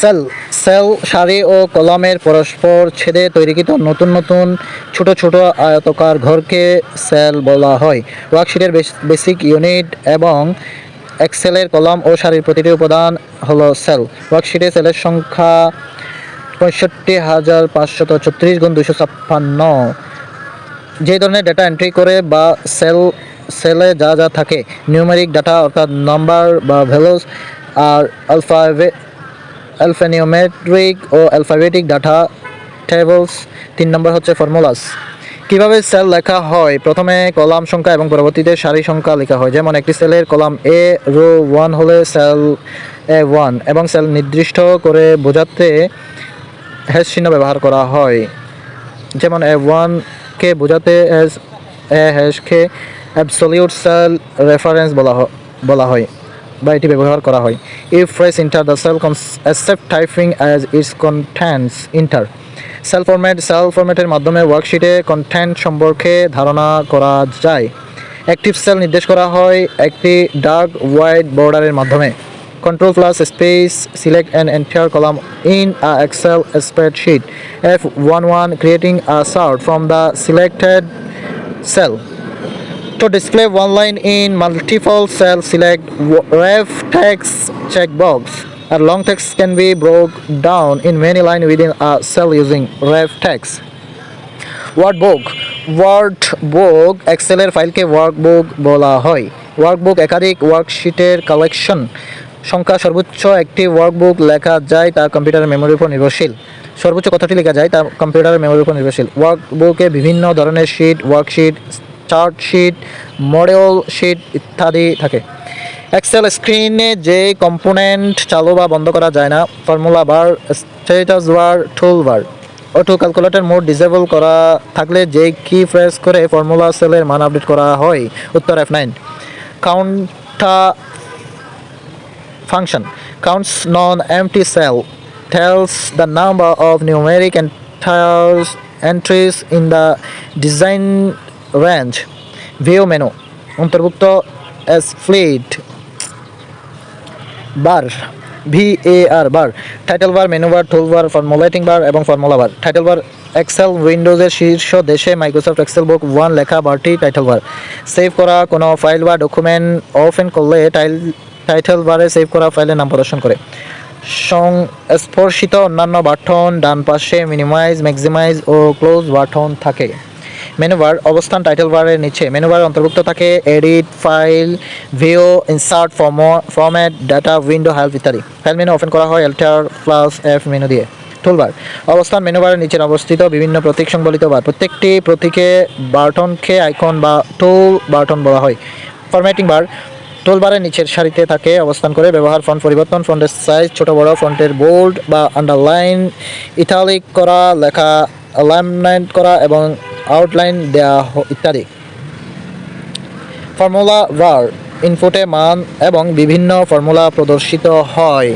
Sell sell সারি ও কলামের পরস্পর ছেদে তৈরিকৃত নতুন নতুন ছোট ছোট আয়তাকার ঘরকে সেল বলা হয়। ওয়ার্কশিটের বেসিক ইউনিট এবং এক্সেলের কলাম ও সারির প্রতিটি উপাদান হলো সেল। ওয়ার্কশিটে সেলের সংখ্যা ৬৫,৫৩৬ × ২৫৬। যে ধরনের ডেটা এন্ট্রি করে বা সেলে যা যা থাকে, নিউমেরিক ডাটা অর্থাৎ নাম্বার বা ভ্যালুস, আর অ্যালফানিউমেরিক ও অ্যালফাবেটিক ডাটা টেবলস। ৩ নম্বর হচ্ছে ফর্মুলাস। কিভাবে সেল লেখা হয়? প্রথমে কলাম সংখ্যা এবং পরবর্তীতে সারি সংখ্যা লেখা হয়। যেমন একটি সেলের কলাম এ রো 1 হলে সেল A1 এবং সেল নির্দিষ্ট করে বোঝাতে হ্যাশ চিহ্ন ব্যবহার করা হয়। যেমন A1 কে বোঝাতে এ হ্যাশকে অ্যাবসলিউট সেল রেফারেন্স বলা হয় বা এটি ব্যবহার করা হয়। If press enter the cell accept typing as its contents enter. Cell ফরম্যাটের মাধ্যমে ওয়ার্কশিটে কন্টেন্ট সম্পর্কে ধারণা করা যায়। অ্যাক্টিভ সেল নির্দেশ করা হয় একটি ডার্ক হোয়াইট বর্ডারের মাধ্যমে। Control plus space select an entire column in a Excel spreadsheet. F11 creating a sort from the selected cell. To display one line in multiple cells, select ref text checkbox. A long text can be broken down in many lines within a cell using ref text. Workbook এক্সেলের ফাইলকে workbook বলা হয়। Workbook একাধিক ওয়ার্কশিটের collection. সংখ্যা সর্বোচ্চ একটি workbook লেখা যায় তা কম্পিউটারের মেমোরির উপর নির্ভরশীল। সর্বোচ্চ কতটি লেখা যায় তা কম্পিউটারের মেমোরির উপর নির্ভরশীল। ওয়ার্কবুকে বিভিন্ন ধরনের sheet, worksheet, chart sheet, model sheet ইত্যাদি থাকে। এক্সেল স্ক্রিনে যে কম্পোনেন্ট চালু বা বন্ধ করা যায় না, ফর্মুলা বার, স্ট্যাটাস বার, টুল বার। অটো ক্যালকুলেটর মোড ডিসেবল করা থাকলে যে কি প্রেস করে ফর্মুলা সেলের মান আপডেট করা হয়? উত্তর F9। কাউন্টা function counts non-empty cell, tells the number of numeric entries in the design range. View menu অন্তর্ভুক্ত split bar, VAR bar, title bar, menu bar, tool bar, formulating bar এবং formula bar. Title bar Excel উইন্ডোজের শীর্ষ দেশে Microsoft Excel বুক 1 লেখা বারটি title bar. Save করা কোনো file বা document open করলে টাইটেল বারে সেভ করা ফাইলের নাম প্রদর্শন করে। সংস্পর্শিত অন্যান্য বাটন ডান পাশে মিনিমাইজ, ম্যাক্সিমাইজ ও ক্লোজ বাটন থাকে। মেনু বার অবস্থান টাইটেল বারের নিচে। মেনু বারের অন্তর্ভুক্ত থাকে edit, file, view, insert, format, data, window, help ইত্যাদি। ফাইল মেনু ওপেন করা হয় Alt + F মেনু দিয়ে। টুলবার অবস্থান মেনু বারের নিচে অবস্থিত বিভিন্ন প্রতীক সংবলিত বার। প্রত্যেকটি প্রতীকে বাটনকে আইকন বা টুল বাটন বলা হয়। ফরম্যাটিং বার টুলবারের নিচের সারিতে থাকে অবস্থান করে। ব্যবহার ফন্ট পরিবর্তন, ফন্টের সাইজ ছোট বড়, ফন্টের বোল্ড বা আন্ডারলাইন, ইটালিক করা, লেখা অ্যালাইনমেন্ট করা এবং আউটলাইন দেয়া ইত্যাদি। ফর্মুলা বার ইনপুটে মান এবং বিভিন্ন ফর্মুলা প্রদর্শিত হয়।